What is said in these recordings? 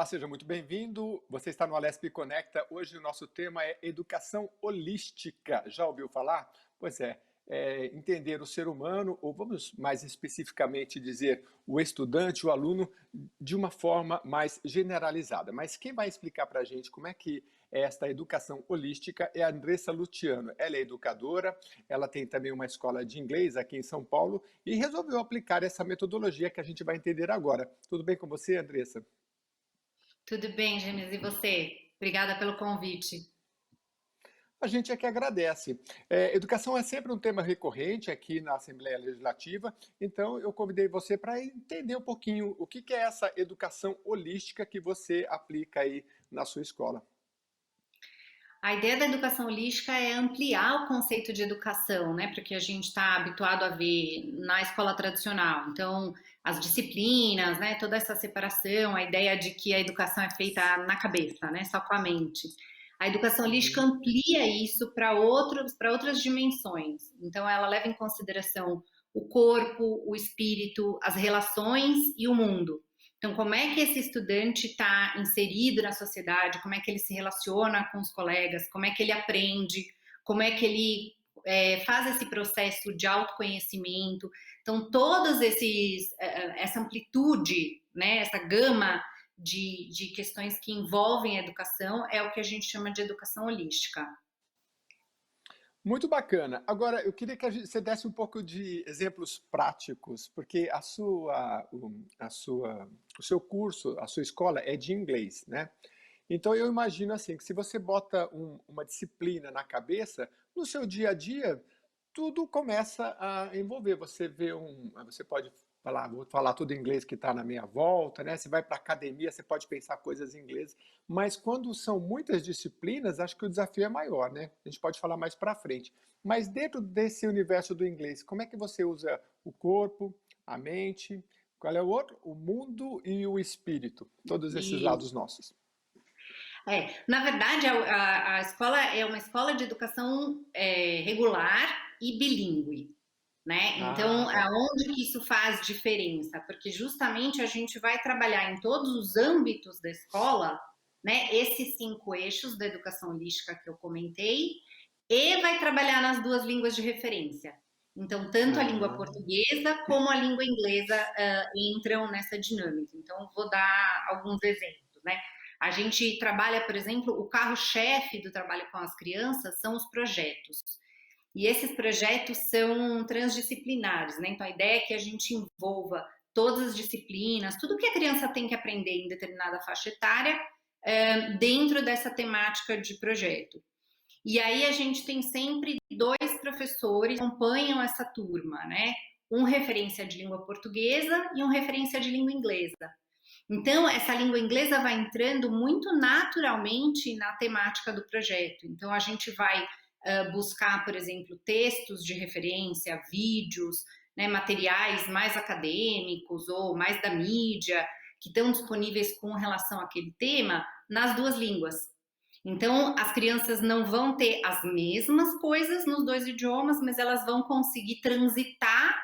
Olá, seja muito bem-vindo. Você está no Alesp Conecta. Hoje o nosso tema é educação holística. Já ouviu falar? Pois é entender o ser humano, ou vamos mais especificamente dizer, o estudante, o aluno, de uma forma mais generalizada. Mas quem vai explicar para a gente como é que é esta educação holística é a Andressa Luciano. Ela é educadora, ela tem também uma escola de inglês aqui em São Paulo e resolveu aplicar essa metodologia que a gente vai entender agora. Tudo bem com você, Andressa? Tudo bem, Gêmeos, e você? Obrigada pelo convite. A gente é que agradece. Educação é sempre um tema recorrente aqui na Assembleia Legislativa, então eu convidei você para entender um pouquinho o que que é essa educação holística que você aplica aí na sua escola. A ideia da educação holística é ampliar o conceito de educação, né? Porque a gente está habituado a ver na escola tradicional. Então, as disciplinas, né? Toda essa separação, a ideia de que a educação é feita na cabeça, né? Só com a mente. A educação holística Uhum. amplia isso para outras dimensões. Então, ela leva em consideração o corpo, o espírito, as relações e o mundo. Então, como é que esse estudante está inserido na sociedade, como é que ele se relaciona com os colegas, como é que ele aprende, como é que ele faz esse processo de autoconhecimento. Então, essa amplitude, né, essa gama de questões que envolvem a educação é o que a gente chama de educação holística. Muito bacana. Agora, eu queria que você desse um pouco de exemplos práticos, porque o seu curso, a sua escola é de inglês, né? Então eu imagino assim, que se você bota uma disciplina na cabeça, no seu dia a dia, tudo começa a envolver. Você pode falar, vou falar tudo em inglês que está na minha volta, né? Você vai para a academia, você pode pensar coisas em inglês, mas quando são muitas disciplinas, acho que o desafio é maior, né? A gente pode falar mais para frente. Mas dentro desse universo do inglês, como é que você usa o corpo, a mente, qual é o outro? O mundo e o espírito, todos esses E lados nossos. na verdade, a escola é uma escola de educação regular e bilíngue. Né? Ah, Então, tá. aonde que isso faz diferença? Porque justamente a gente vai trabalhar em todos os âmbitos da escola, né? Esses 5 eixos da educação holística que eu comentei, e vai trabalhar nas duas línguas de referência. Então, tanto a língua Ah, portuguesa como a língua inglesa entram nessa dinâmica. Então, vou dar alguns exemplos, né? A gente trabalha, por exemplo, o carro-chefe do trabalho com as crianças são os projetos. E esses projetos são transdisciplinares, né? Então a ideia é que a gente envolva todas as disciplinas, tudo que a criança tem que aprender em determinada faixa etária, dentro dessa temática de projeto. E aí a gente tem sempre 2 professores que acompanham essa turma, né? Um referência de língua portuguesa e um referência de língua inglesa. Então, essa língua inglesa vai entrando muito naturalmente na temática do projeto. Então, a gente vai buscar, por exemplo, textos de referência, vídeos, né, materiais mais acadêmicos ou mais da mídia, que estão disponíveis com relação àquele tema, nas duas línguas. Então, as crianças não vão ter as mesmas coisas nos 2 idiomas, mas elas vão conseguir transitar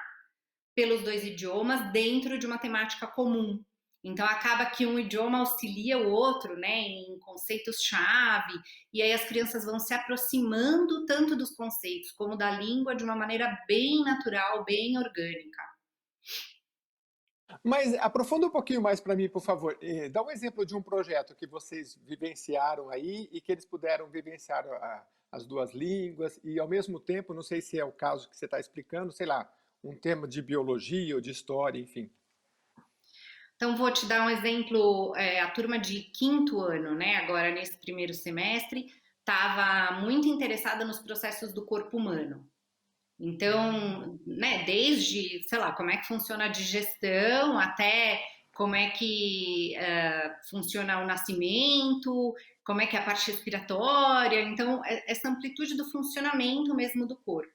pelos 2 idiomas dentro de uma temática comum. Então acaba que um idioma auxilia o outro, né, em conceitos-chave, e aí as crianças vão se aproximando tanto dos conceitos como da língua de uma maneira bem natural, bem orgânica. mas aprofunda um pouquinho mais para mim, por favor. Dá um exemplo de um projeto que vocês vivenciaram aí e que eles puderam vivenciar as duas línguas e, ao mesmo tempo, não sei se é o caso que você está explicando, sei lá, um tema de biologia ou de história, enfim. Então vou te dar um exemplo, a turma de quinto ano, né, agora nesse primeiro semestre, estava muito interessada nos processos do corpo humano. Hum. Então, né, desde, sei lá, como é que funciona a digestão, até como é que funciona o nascimento, como é que é a parte respiratória, então, essa amplitude do funcionamento mesmo do corpo.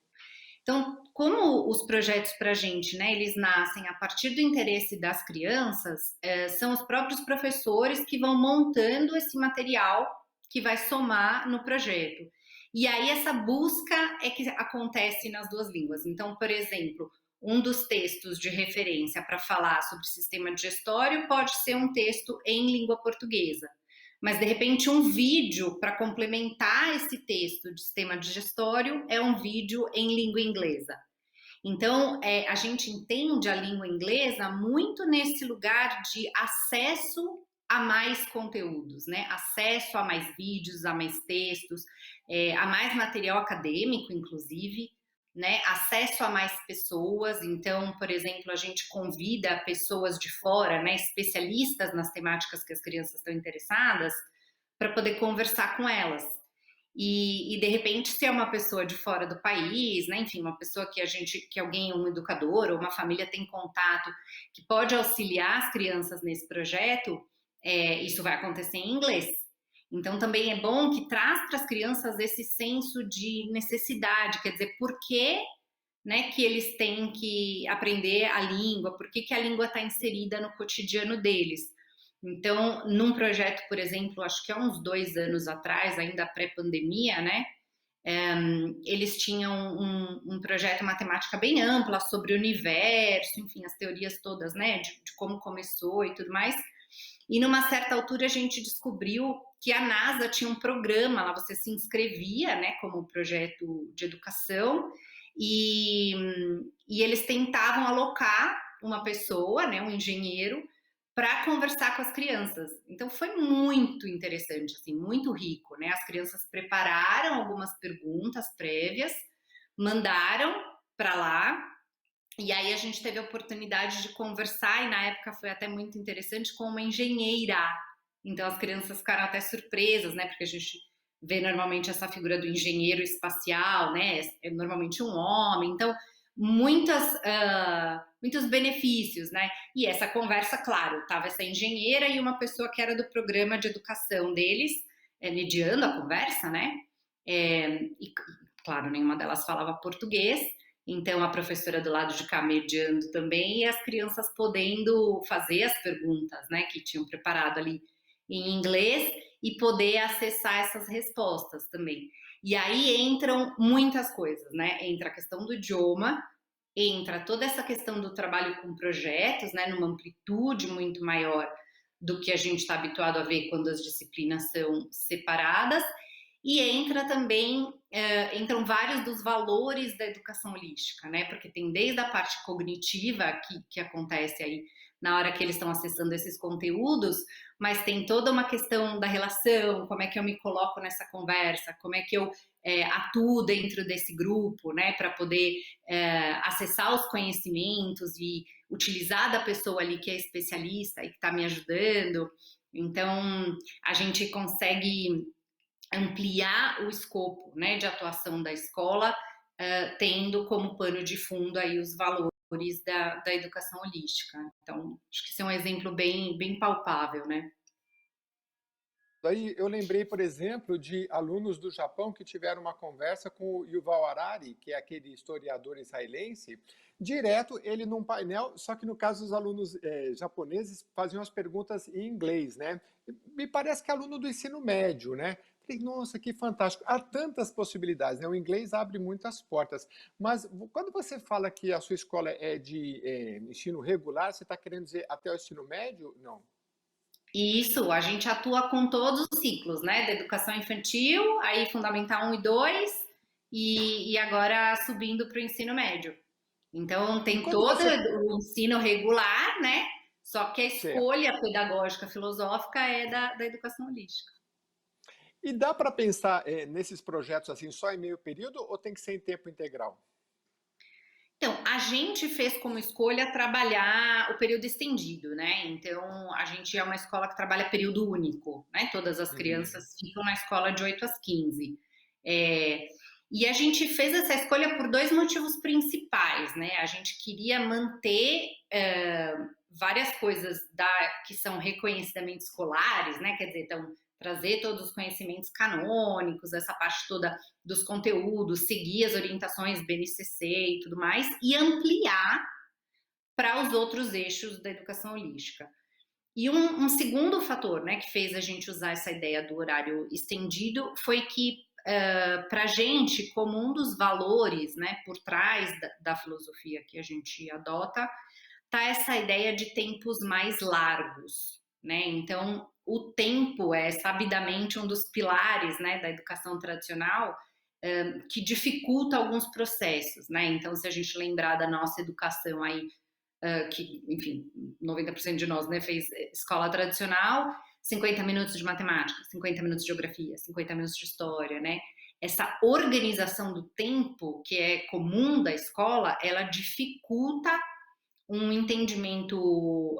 Então, como os projetos para a gente, né, eles nascem a partir do interesse das crianças, são os próprios professores que vão montando esse material que vai somar no projeto. E aí essa busca é que acontece nas duas línguas. Então, por exemplo, um dos textos de referência para falar sobre sistema digestório pode ser um texto em língua portuguesa. Mas, de repente, um vídeo para complementar esse texto de sistema digestório é um vídeo em língua inglesa. Então, a gente entende a língua inglesa muito nesse lugar de acesso a mais conteúdos, né? Acesso a mais vídeos, a mais textos, a mais material acadêmico, inclusive, né? Acesso a mais pessoas. Então, por exemplo, a gente convida pessoas de fora, né? Especialistas nas temáticas que as crianças estão interessadas, para poder conversar com elas. E de repente, se é uma pessoa de fora do país, né, enfim, uma pessoa que alguém, um educador ou uma família tem contato, que pode auxiliar as crianças nesse projeto, isso vai acontecer em inglês. Então, também é bom que traz para as crianças esse senso de necessidade, quer dizer, por que, né, que eles têm que aprender a língua, por que, que a língua está inserida no cotidiano deles. Então, num projeto, por exemplo, acho que há uns 2 anos atrás, ainda pré-pandemia, né? Eles tinham um projeto, uma temática bem ampla sobre o universo, enfim, as teorias todas, né? De como começou e tudo mais. E numa certa altura a gente descobriu que a NASA tinha um programa, lá você se inscrevia, né, como projeto de educação, e eles tentavam alocar uma pessoa, né, um engenheiro, para conversar com as crianças. Então foi muito interessante, assim, muito rico, né? As crianças prepararam algumas perguntas prévias, mandaram para lá, e aí a gente teve a oportunidade de conversar, e na época foi até muito interessante, com uma engenheira. Então as crianças ficaram até surpresas, né? Porque a gente vê normalmente essa figura do engenheiro espacial, né? É normalmente um homem. Então, muitos benefícios, né? E essa conversa, claro, estava essa engenheira e uma pessoa que era do programa de educação deles, mediando a conversa, né? E, claro, nenhuma delas falava português, então a professora do lado de cá mediando também, e as crianças podendo fazer as perguntas, né, que tinham preparado ali em inglês e poder acessar essas respostas também. E aí entram muitas coisas, né? Entra a questão do idioma, entra toda essa questão do trabalho com projetos, né, numa amplitude muito maior do que a gente está habituado a ver quando as disciplinas são separadas, e entra também, entram vários dos valores da educação holística, né? Porque tem desde a parte cognitiva que acontece aí na hora que eles estão acessando esses conteúdos, mas tem toda uma questão da relação, como é que eu me coloco nessa conversa, como é que eu atuo dentro desse grupo, né? Para poder acessar os conhecimentos e utilizar da pessoa ali que é especialista e que está me ajudando. Então, a gente consegue ampliar o escopo, né, de atuação da escola, tendo como pano de fundo aí os valores da educação holística. Então, acho que esse é um exemplo bem palpável, né? Daí eu lembrei, por exemplo, de alunos do Japão que tiveram uma conversa com o Yuval Harari, que é aquele historiador israelense, direto ele num painel, só que no caso os alunos japoneses faziam as perguntas em inglês, né? Me parece que é aluno do ensino médio, né? Falei, nossa, que fantástico. Há tantas possibilidades, né? O inglês abre muitas portas. Mas quando você fala que a sua escola é de ensino regular, você está querendo dizer até o ensino médio? Não. E isso, a gente atua com todos os ciclos, né? Da educação infantil, aí Fundamental 1 e 2, e agora subindo para o ensino médio. Então, E tem quando todo você. o ensino regular, né? Só que a Certo. escolha pedagógica filosófica é da educação holística. E dá para pensar, nesses projetos, assim, só em meio período ou tem que ser em tempo integral? Então, a gente fez como escolha trabalhar o período estendido, né? Então, a gente é uma escola que trabalha período único, né? Todas as Uhum. crianças ficam na escola de 8 às 15. É, e a gente fez essa escolha por dois motivos principais, né? A gente queria manter várias coisas que são reconhecidamente escolares, né? Quer dizer, então, trazer todos os conhecimentos canônicos, essa parte toda dos conteúdos, seguir as orientações BNCC e tudo mais, e ampliar para os outros eixos da educação holística. E um segundo fator, né, que fez a gente usar essa ideia do horário estendido foi que para a gente, como um dos valores, né, por trás da filosofia que a gente adota, tá essa ideia de tempos mais largos, né? Então, o tempo é sabidamente um dos pilares, né, da educação tradicional, que dificulta alguns processos, né? Então, se a gente lembrar da nossa educação aí, que, enfim, 90% de nós, né, fez escola tradicional, 50 minutos de matemática, 50 minutos de geografia, 50 minutos de história, né? Essa organização do tempo, que é comum da escola, ela dificulta um entendimento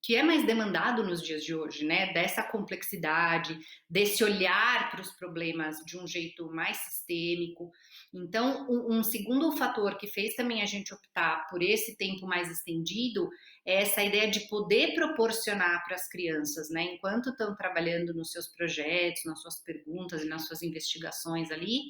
que é mais demandado nos dias de hoje, né? Dessa complexidade, desse olhar para os problemas de um jeito mais sistêmico. Então, um segundo fator que fez também a gente optar por esse tempo mais estendido é essa ideia de poder proporcionar para as crianças, né? Enquanto estão trabalhando nos seus projetos, nas suas perguntas e nas suas investigações ali,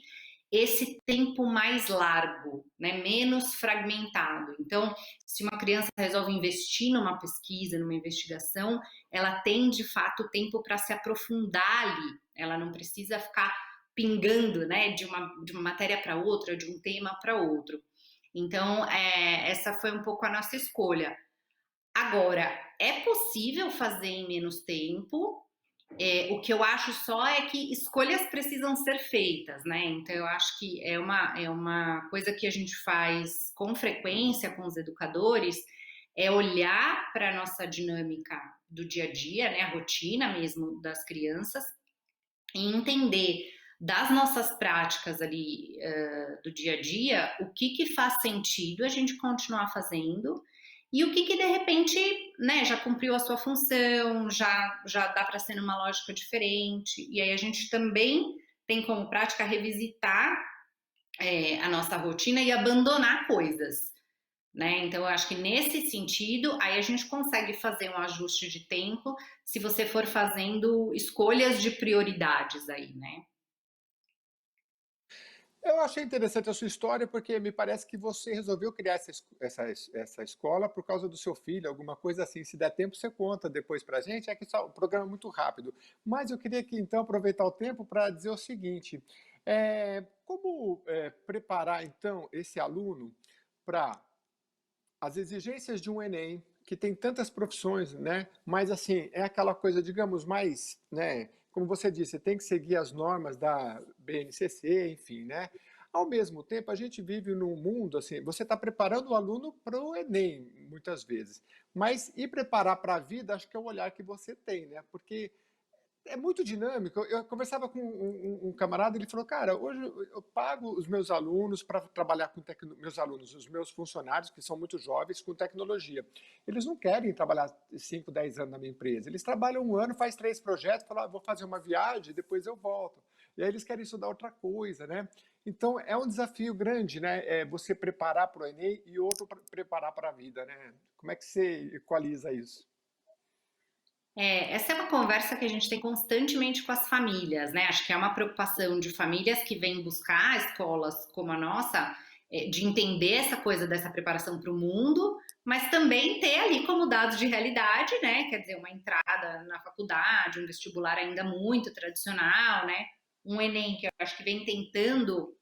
esse tempo mais largo, né, menos fragmentado. Então, se uma criança resolve investir numa pesquisa, numa investigação, ela tem de fato tempo para se aprofundar ali. Ela não precisa ficar pingando, né, de uma matéria para outra, de um tema para outro. Então, essa foi um pouco a nossa escolha. Agora, é possível fazer em menos tempo, o que eu acho só é que escolhas precisam ser feitas, né? Então, eu acho que é uma coisa que a gente faz com frequência com os educadores, é olhar para a nossa dinâmica do dia a dia, né? A rotina mesmo das crianças, e entender das nossas práticas ali do dia a dia, o que faz sentido a gente continuar fazendo e o que de repente, né, já cumpriu a sua função, já dá para ser numa lógica diferente. E aí a gente também tem como prática revisitar a nossa rotina e abandonar coisas, né? Então eu acho que nesse sentido, aí a gente consegue fazer um ajuste de tempo se você for fazendo escolhas de prioridades aí, né? Eu achei interessante a sua história, porque me parece que você resolveu criar essa escola por causa do seu filho, alguma coisa assim. Se der tempo, você conta depois para a gente. É que o programa é muito rápido. Mas eu queria aqui, então, aproveitar o tempo para dizer o seguinte: como preparar, então, esse aluno para as exigências de um Enem, que tem tantas profissões, né? Mas assim, é aquela coisa, digamos, mais, né? Como você disse, tem que seguir as normas da BNCC, enfim, né? Ao mesmo tempo, a gente vive num mundo assim, você está preparando o aluno para o Enem, muitas vezes, mas e preparar para a vida, acho que é o olhar que você tem, né? Porque é muito dinâmico. Eu conversava com um camarada, ele falou, cara, hoje eu pago os meus alunos para trabalhar com meus alunos, os meus funcionários, que são muito jovens, com tecnologia. Eles não querem trabalhar 5, 10 anos na minha empresa. Eles trabalham um ano, faz 3 projetos, falam, vou fazer uma viagem, depois eu volto. E aí eles querem estudar outra coisa, né? Então é um desafio grande, né? Você preparar para o Enem e outro preparar para a vida, né? Como é que você equaliza isso? Essa é uma conversa que a gente tem constantemente com as famílias, né? Acho que é uma preocupação de famílias que vêm buscar escolas como a nossa, de entender essa coisa dessa preparação para o mundo, mas também ter ali como dados de realidade, né? Quer dizer, uma entrada na faculdade, um vestibular ainda muito tradicional, né? Um Enem que eu acho que vem tentando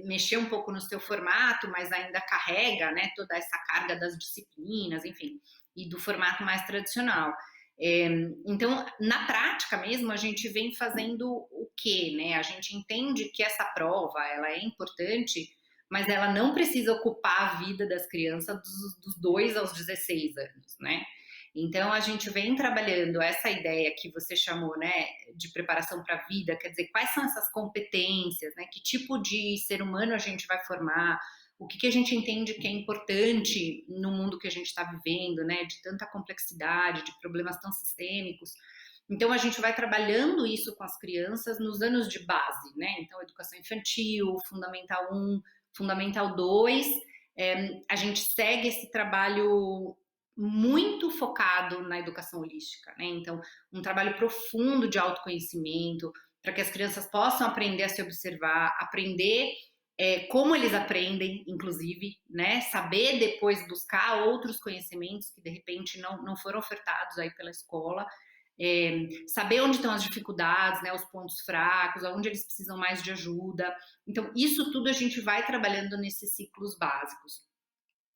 mexer um pouco no seu formato, mas ainda carrega, né? Toda essa carga das disciplinas, enfim, e do formato mais tradicional. Então, na prática mesmo, a gente vem fazendo o quê, né? A gente entende que essa prova, ela é importante, mas ela não precisa ocupar a vida das crianças dos 2 aos 16 anos, né? Então, a gente vem trabalhando essa ideia que você chamou, né, de preparação para a vida, quer dizer, quais são essas competências, né? Que tipo de ser humano a gente vai formar? O que a gente entende que é importante no mundo que a gente está vivendo, né, de tanta complexidade, de problemas tão sistêmicos. Então, a gente vai trabalhando isso com as crianças nos anos de base, né? Então, educação infantil, Fundamental 1, Fundamental 2, a gente segue esse trabalho muito focado na educação holística, né? Então, um trabalho profundo de autoconhecimento, para que as crianças possam aprender a se observar, aprender como eles aprendem, inclusive, né? Saber depois buscar outros conhecimentos que de repente não foram ofertados aí pela escola. saber onde estão as dificuldades, né, os pontos fracos, onde eles precisam mais de ajuda. Então, isso tudo a gente vai trabalhando nesses ciclos básicos.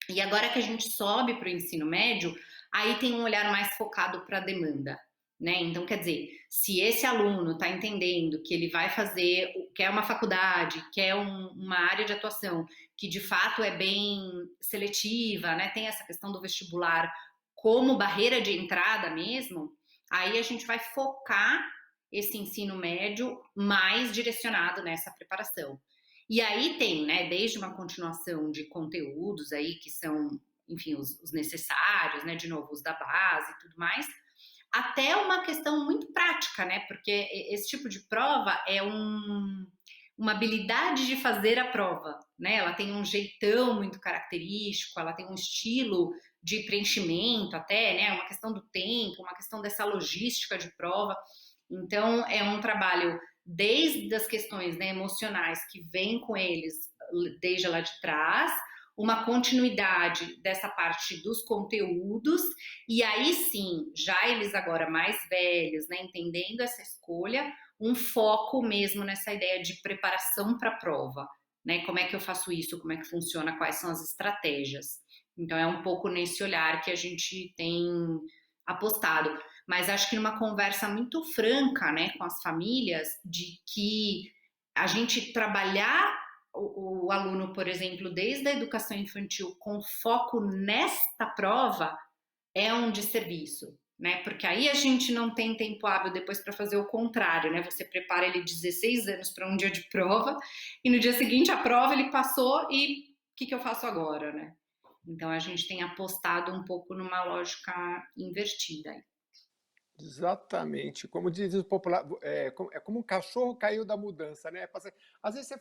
E agora que a gente sobe para o ensino médio, aí tem um olhar mais focado para a demanda. Né? Então, quer dizer, se esse aluno está entendendo que ele vai fazer, quer uma faculdade, quer uma área de atuação que de fato é bem seletiva, né? Tem essa questão do vestibular como barreira de entrada mesmo, aí a gente vai focar esse ensino médio mais direcionado nessa preparação. E aí tem, né, desde uma continuação de conteúdos aí que são, enfim, os necessários, né, de novo, os da base e tudo mais, até uma questão muito prática, né, porque esse tipo de prova é uma habilidade de fazer a prova, né, ela tem um jeitão muito característico, ela tem um estilo de preenchimento até, né, uma questão do tempo, uma questão dessa logística de prova. Então, é um trabalho desde as questões, né, emocionais que vêm com eles desde lá de trás, uma continuidade dessa parte dos conteúdos, e aí sim, já eles agora mais velhos, né, entendendo essa escolha, um foco mesmo nessa ideia de preparação para a prova, né, como é que eu faço isso, como é que funciona, quais são as estratégias. Então é um pouco nesse olhar que a gente tem apostado. Mas acho que numa conversa muito franca, né, com as famílias, de que a gente trabalhar o aluno, por exemplo, desde a educação infantil com foco nesta prova é um desserviço, né? Porque aí a gente não tem tempo hábil depois para fazer o contrário, né? Você prepara ele 16 anos para um dia de prova e no dia seguinte a prova ele passou e o que eu faço agora, né? Então a gente tem apostado um pouco numa lógica invertida. Exatamente. Como diz o popular, é como um cachorro caiu da mudança, né? Às vezes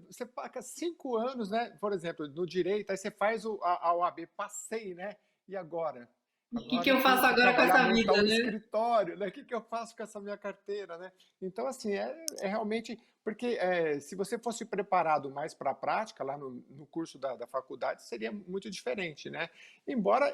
você paga 5 anos, né? Por exemplo, no direito, aí você faz a OAB, passei, né? E agora? O que Agora eu eu tenho faço que agora com trabalhar, essa montar vida, um né? escritório, né? O que eu faço com essa minha carteira, né? Então, assim, é realmente. Porque se você fosse preparado mais para a prática, lá no curso da faculdade, seria muito diferente, né? Embora.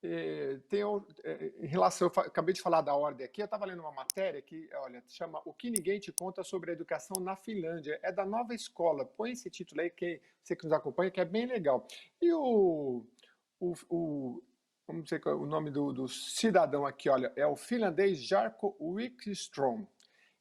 Em relação, acabei de falar da ordem aqui, eu estava lendo uma matéria que, olha, chama O que ninguém te conta sobre a educação na Finlândia. É da Nova Escola. Põe esse título aí, que você que nos acompanha, que é bem legal. E o vamos dizer o nome do cidadão aqui, olha, é o finlandês Jarkko Wikström,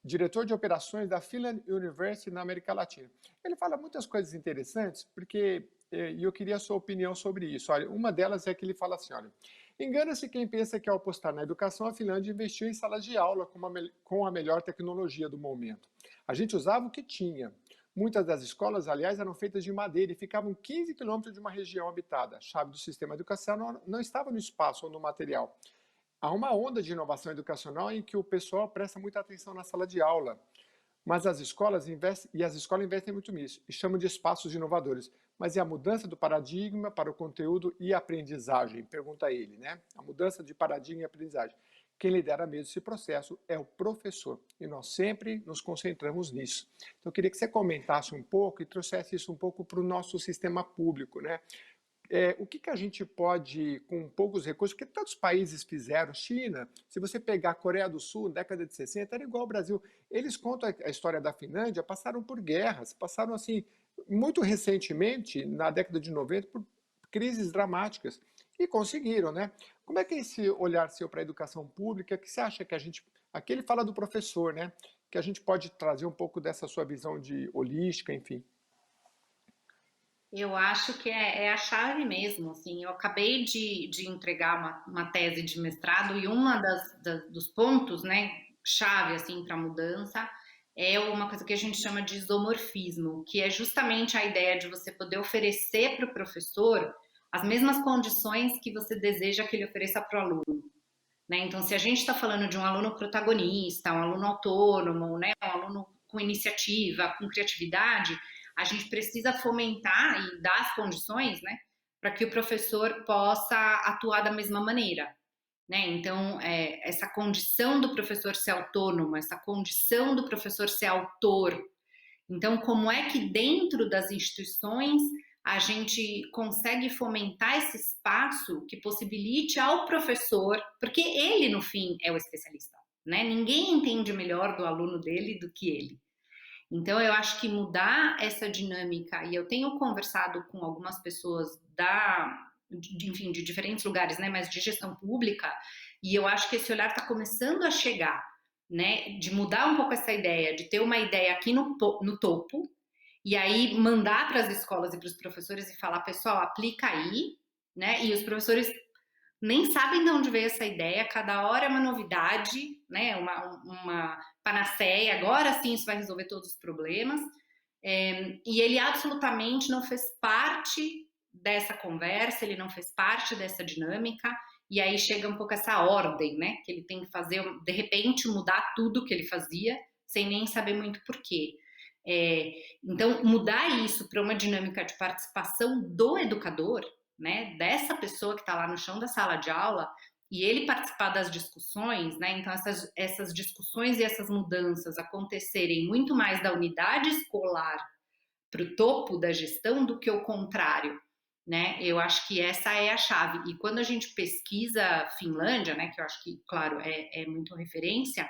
diretor de operações da Finland University na América Latina. Ele fala muitas coisas interessantes, porque e eu queria a sua opinião sobre isso. Olha, uma delas é que ele fala assim, olha, engana-se quem pensa que ao apostar na educação, a Finlândia investiu em salas de aula com a melhor tecnologia do momento. A gente usava o que tinha. Muitas das escolas, aliás, eram feitas de madeira e ficavam 15 quilômetros de uma região habitada. A chave do sistema educacional não estava no espaço ou no material. Há uma onda de inovação educacional em que o pessoal presta muita atenção na sala de aula. Mas as escolas investem muito nisso e chamam de espaços inovadores. Mas é a mudança do paradigma para o conteúdo e aprendizagem? Pergunta ele, né? A mudança de paradigma e aprendizagem. Quem lidera mesmo esse processo é o professor. E nós sempre nos concentramos nisso. Então, eu queria que você comentasse um pouco e trouxesse isso um pouco para o nosso sistema público, né? O que a gente pode, com poucos recursos, porque tantos países fizeram, China, se você pegar a Coreia do Sul, na década de 60, era igual ao Brasil. Eles contam a história da Finlândia, passaram por guerras, passaram assim, muito recentemente, na década de 90, por crises dramáticas, e conseguiram, né? Como é que é esse olhar seu para a educação pública, que você acha que a gente, aqui ele fala do professor, né? Que a gente pode trazer um pouco dessa sua visão de holística, enfim. Eu acho que é a chave mesmo, assim, eu acabei de entregar uma tese de mestrado e uma dos pontos, né, chave, assim, para a mudança é uma coisa que a gente chama de isomorfismo, que é justamente a ideia de você poder oferecer para o professor as mesmas condições que você deseja que ele ofereça para o aluno, né? Então, se a gente está falando de um aluno protagonista, um aluno autônomo, né, um aluno com iniciativa, com criatividade, a gente precisa fomentar e dar as condições, né, para que o professor possa atuar da mesma maneira, né? Então, essa condição do professor ser autônomo, essa condição do professor ser autor. Então, como é que dentro das instituições a gente consegue fomentar esse espaço que possibilite ao professor, porque ele, no fim, é o especialista, né? Ninguém entende melhor do aluno dele do que ele. Então, eu acho que mudar essa dinâmica, e eu tenho conversado com algumas pessoas enfim, de diferentes lugares, né, mas de gestão pública, e eu acho que esse olhar está começando a chegar, né, de mudar um pouco essa ideia, de ter uma ideia aqui no topo, e aí mandar para as escolas e para os professores e falar, pessoal, aplica aí, né, e os professores nem sabem de onde veio essa ideia, cada hora é uma novidade, né? Uma panaceia, agora sim isso vai resolver todos os problemas. E ele absolutamente não fez parte dessa conversa, ele não fez parte dessa dinâmica, e aí chega um pouco essa ordem, né? Que ele tem que fazer, de repente, mudar tudo que ele fazia, sem nem saber muito porquê. Então, mudar isso para uma dinâmica de participação do educador, né, dessa pessoa que está lá no chão da sala de aula, e ele participar das discussões, né, então essas discussões e essas mudanças acontecerem muito mais da unidade escolar para o topo da gestão do que o contrário, né, eu acho que essa é a chave, e quando a gente pesquisa Finlândia, né, que eu acho que, claro, é muito referência,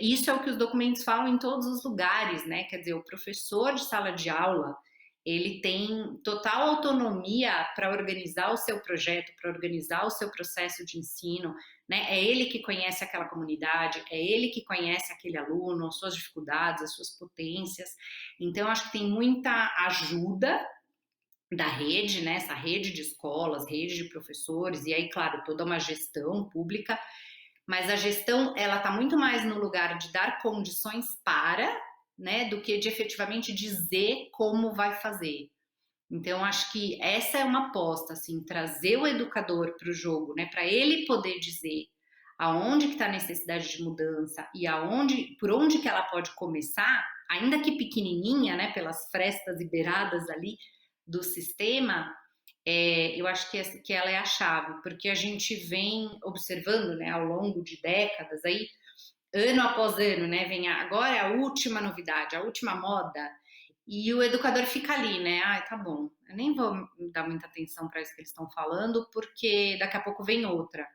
isso é o que os documentos falam em todos os lugares, né? Quer dizer, o professor de sala de aula, ele tem total autonomia para organizar o seu projeto, para organizar o seu processo de ensino, né? É ele que conhece aquela comunidade, é ele que conhece aquele aluno, as suas dificuldades, as suas potências. Então, acho que tem muita ajuda da rede, né? Essa rede de escolas, rede de professores, e aí, claro, toda uma gestão pública, mas a gestão, ela está muito mais no lugar de dar condições para, né, do que de efetivamente dizer como vai fazer. Então, acho que essa é uma aposta, assim, trazer o educador para o jogo, né, para ele poder dizer aonde que está a necessidade de mudança e por onde que ela pode começar, ainda que pequenininha, né, pelas frestas e beiradas ali do sistema, eu acho que ela é a chave, porque a gente vem observando, né, ao longo de décadas aí, ano após ano, né, agora é a última novidade, a última moda, e o educador fica ali, né, tá bom, eu nem vou dar muita atenção para isso que eles estão falando, porque daqui a pouco vem outra,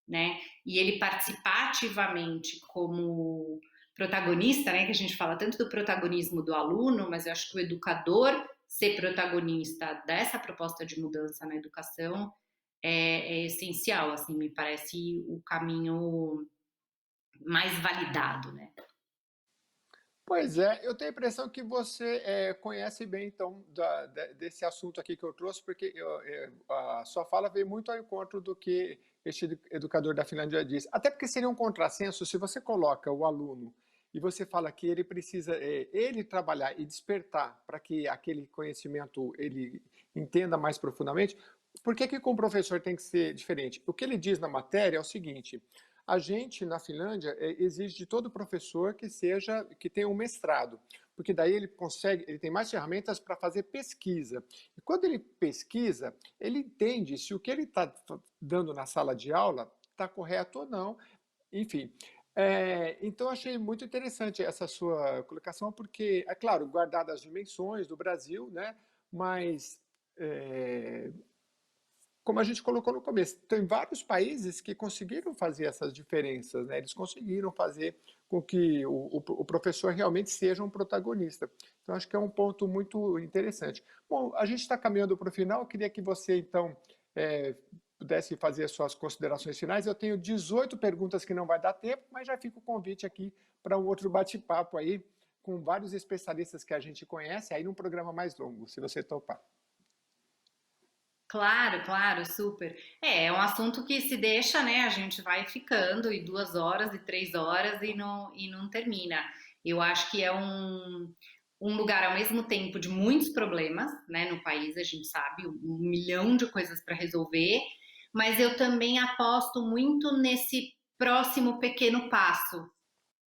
né, e ele participar ativamente como protagonista, né, que a gente fala tanto do protagonismo do aluno, mas eu acho que o educador ser protagonista dessa proposta de mudança na educação é essencial, assim, me parece o caminho mais validado, né? Pois é, eu tenho a impressão que você conhece bem, então, desse assunto aqui que eu trouxe, porque a sua fala veio muito ao encontro do que este educador da Finlândia disse. Até porque seria um contrassenso se você coloca o aluno e você fala que ele precisa ele trabalhar e despertar para que aquele conhecimento ele entenda mais profundamente. Por que que com o professor tem que ser diferente? O que ele diz na matéria é o seguinte: a gente, na Finlândia, exige de todo professor que tenha um mestrado, porque daí ele tem mais ferramentas para fazer pesquisa. E quando ele pesquisa, ele entende se o que ele está dando na sala de aula está correto ou não. Enfim, então achei muito interessante essa sua colocação, porque, é claro, guardadas as dimensões do Brasil, né? Mas é, como a gente colocou no começo, tem vários países que conseguiram fazer essas diferenças, né? Eles conseguiram fazer com que o professor realmente seja um protagonista. Então, acho que é um ponto muito interessante. Bom, a gente está caminhando para o final, eu queria que você, então, pudesse fazer as suas considerações finais. Eu tenho 18 perguntas que não vai dar tempo, mas já fica o convite aqui para um outro bate-papo aí, com vários especialistas que a gente conhece, aí num programa mais longo, se você topar. Claro, claro, super. É um assunto que se deixa, né? A gente vai ficando e 2 horas e 3 horas e não termina. Eu acho que é um lugar ao mesmo tempo de muitos problemas, né? No país, a gente sabe, um milhão de coisas para resolver, mas eu também aposto muito nesse próximo pequeno passo,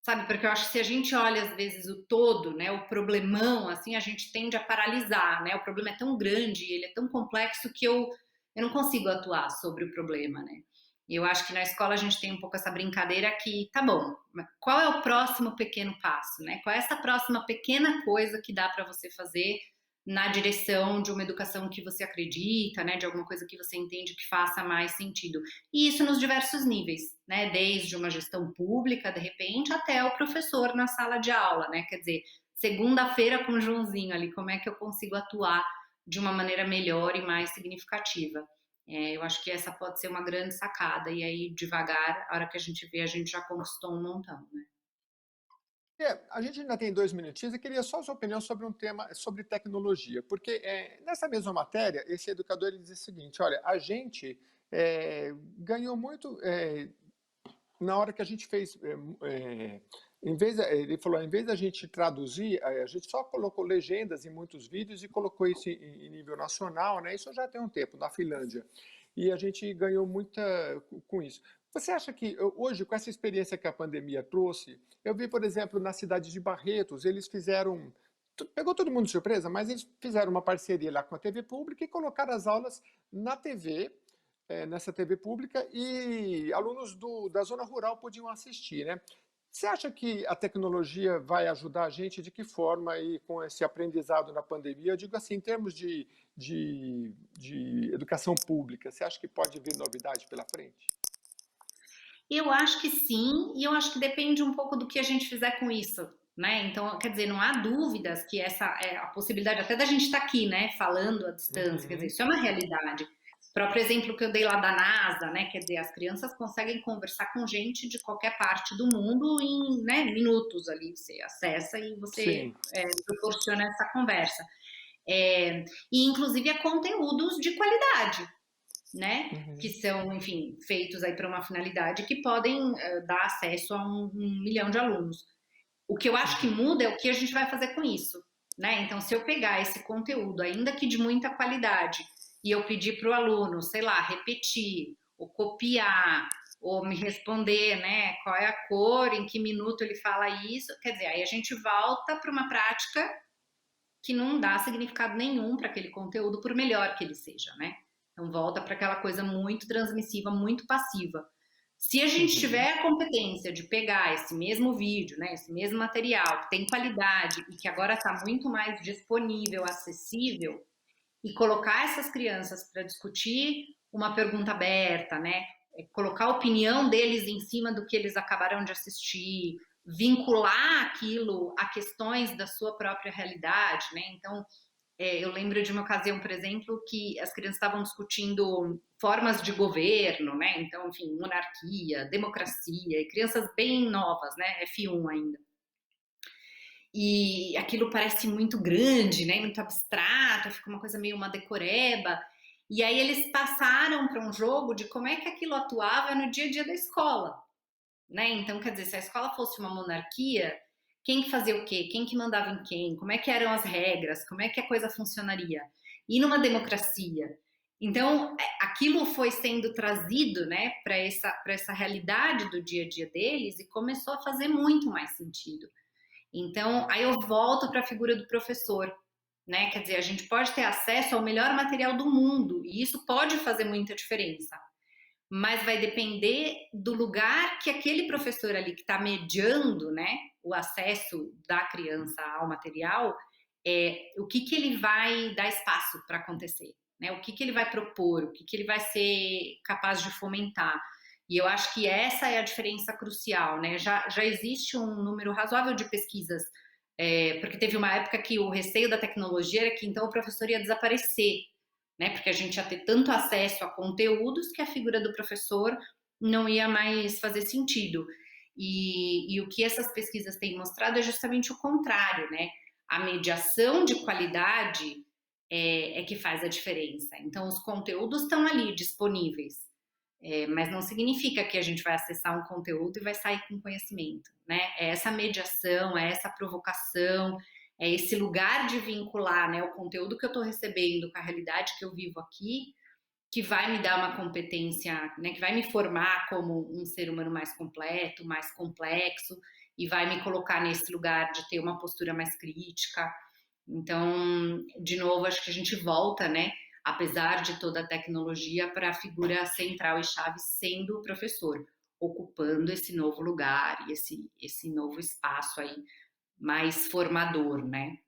sabe? Porque eu acho que se a gente olha às vezes o todo, né, o problemão, assim, a gente tende a paralisar, né? O problema é tão grande, ele é tão complexo que eu não consigo atuar sobre o problema, né? E eu acho que na escola a gente tem um pouco essa brincadeira que, tá bom, mas qual é o próximo pequeno passo, né? Qual é essa próxima pequena coisa que dá para você fazer na direção de uma educação que você acredita, né, de alguma coisa que você entende que faça mais sentido. E isso nos diversos níveis, né, desde uma gestão pública, de repente, até o professor na sala de aula, né, quer dizer, segunda-feira com o Joãozinho ali, como é que eu consigo atuar de uma maneira melhor e mais significativa. Eu acho que essa pode ser uma grande sacada, e aí devagar, a hora que a gente vê, a gente já conquistou um montão, né. A gente ainda tem 2 minutinhos e queria só a sua opinião sobre um tema sobre tecnologia, porque, nessa mesma matéria, esse educador ele diz o seguinte: "Olha, a gente, ganhou muito, na hora que a gente fez, em vez ele falou: "Em vez da gente traduzir, a gente só colocou legendas em muitos vídeos e colocou isso em nível nacional, né, isso já tem um tempo, na Finlândia. E a gente ganhou muita com isso. Você acha que hoje, com essa experiência que a pandemia trouxe, eu vi, por exemplo, na cidade de Barretos, eles fizeram pegou todo mundo de surpresa, mas eles fizeram uma parceria lá com a TV pública e colocaram as aulas na TV, nessa TV pública, e alunos da zona rural podiam assistir, né? Você acha que a tecnologia vai ajudar a gente de que forma aí com esse aprendizado na pandemia? Eu digo assim, em termos de educação pública, você acha que pode vir novidade pela frente? Eu acho que sim, e eu acho que depende um pouco do que a gente fizer com isso, né. Então, quer dizer, não há dúvidas que essa é a possibilidade até da gente estar aqui, né, falando à distância, quer dizer, Uhum. isso é uma realidade. O próprio exemplo que eu dei lá da NASA, né, quer dizer, as crianças conseguem conversar com gente de qualquer parte do mundo em, né, minutos ali, você acessa e você, Sim. proporciona essa conversa. E inclusive a conteúdos de qualidade, né? Que Uhum. são, enfim, feitos aí para uma finalidade que podem dar acesso a um milhão de alunos. O que eu acho que Uhum. muda é o que a gente vai fazer com isso, né? Então, se eu pegar esse conteúdo, ainda que de muita qualidade, e eu pedir para o aluno, sei lá, repetir, ou copiar, ou me responder, né, qual é a cor, em que minuto ele fala isso, quer dizer, aí a gente volta para uma prática que não dá significado nenhum para aquele conteúdo, por melhor que ele seja, né? Então volta para aquela coisa muito transmissiva, muito passiva. Se a gente Uhum. tiver a competência de pegar esse mesmo vídeo, né, esse mesmo material, que tem qualidade e que agora está muito mais disponível, acessível, e colocar essas crianças para discutir uma pergunta aberta, né? Colocar a opinião deles em cima do que eles acabaram de assistir, vincular aquilo a questões da sua própria realidade, né? Então, eu lembro de uma ocasião, por exemplo, que as crianças estavam discutindo formas de governo, né? Então, enfim, monarquia, democracia, e crianças bem novas, né? F1 ainda. E aquilo parece muito grande, né? Muito abstrato, fica uma coisa meio uma decoreba. E aí eles passaram para um jogo de como é que aquilo atuava no dia a dia da escola, né? Então, quer dizer, se a escola fosse uma monarquia, quem que fazia o quê? Quem que mandava em quem? Como é que eram as regras? Como é que a coisa funcionaria? E numa democracia? Então, aquilo foi sendo trazido, né, para essa realidade do dia a dia deles e começou a fazer muito mais sentido. Então, aí eu volto para a figura do professor, né? Quer dizer, a gente pode ter acesso ao melhor material do mundo e isso pode fazer muita diferença, mas vai depender do lugar que aquele professor ali que está mediando, né, o acesso da criança ao material, o que que ele vai dar espaço para acontecer, né? O que que ele vai propor, o que que ele vai ser capaz de fomentar. E eu acho que essa é a diferença crucial, né? Já existe um número razoável de pesquisas, porque teve uma época que o receio da tecnologia era que então o professor ia desaparecer, né? Porque a gente ia ter tanto acesso a conteúdos que a figura do professor não ia mais fazer sentido. E o que essas pesquisas têm mostrado é justamente o contrário, né? A mediação de qualidade é que faz a diferença. Então, os conteúdos estão ali disponíveis, mas não significa que a gente vai acessar um conteúdo e vai sair com conhecimento, né? É essa mediação, é essa provocação, é esse lugar de vincular, né, o conteúdo que eu estou recebendo com a realidade que eu vivo aqui, que vai me dar uma competência, né, que vai me formar como um ser humano mais completo, mais complexo, e vai me colocar nesse lugar de ter uma postura mais crítica. Então, de novo, acho que a gente volta, né, apesar de toda a tecnologia, para a figura central e chave sendo o professor, ocupando esse novo lugar e esse novo espaço aí mais formador, né?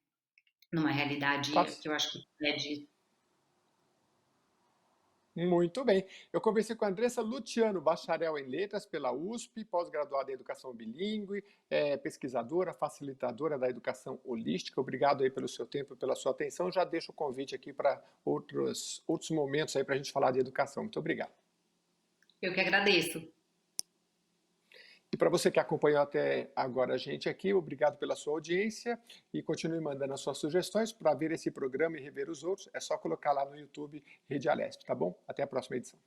numa realidade Tá. que eu acho que pede. Muito bem. Eu conversei com a Andressa Luciano, bacharel em letras pela USP, pós-graduada em educação bilíngue, pesquisadora, facilitadora da educação holística. Obrigado aí pelo seu tempo e pela sua atenção. Já deixo o convite aqui para outros momentos aí para a gente falar de educação. Muito obrigado. Eu que agradeço. E para você que acompanhou até agora a gente aqui, obrigado pela sua audiência e continue mandando as suas sugestões para ver esse programa e rever os outros. É só colocar lá no YouTube Rede Alesp, tá bom? Até a próxima edição.